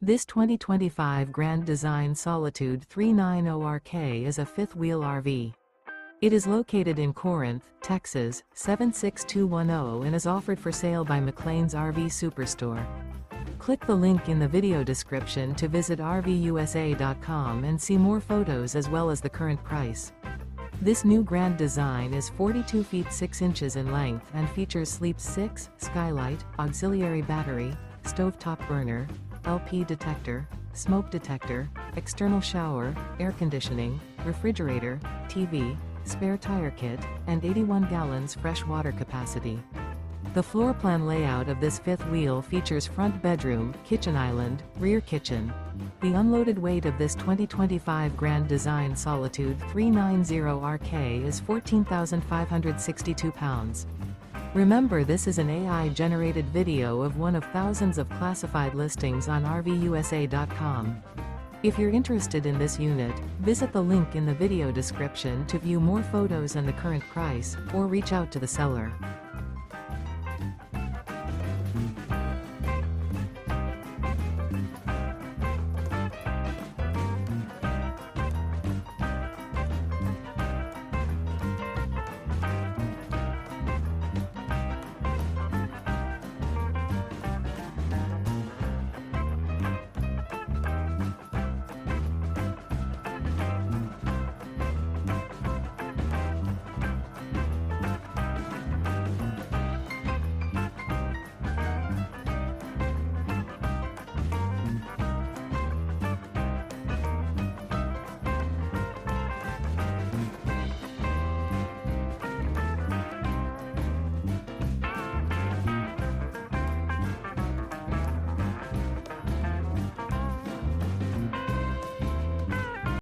This 2025 Grand Design Solitude 390RK is a fifth-wheel RV. It is located in Corinth, Texas, 76210 and is offered for sale by McClain's RV Superstore. Click the link in the video description to visit RVUSA.com and see more photos as well as the current price. This new Grand Design is 42 feet 6 inches in length and features sleep 6, skylight, auxiliary battery, stovetop burner, LP detector, smoke detector, external shower, air conditioning, refrigerator, TV, spare tire kit, and 81 gallons fresh water capacity. The floor plan layout of this fifth wheel features front bedroom, kitchen island, rear kitchen. The unloaded weight of this 2025 Grand Design Solitude 390RK is 14,562 pounds. Remember, this is an AI-generated video of one of thousands of classified listings on RVUSA.com. If you're interested in this unit, visit the link in the video description to view more photos and the current price, or reach out to the seller.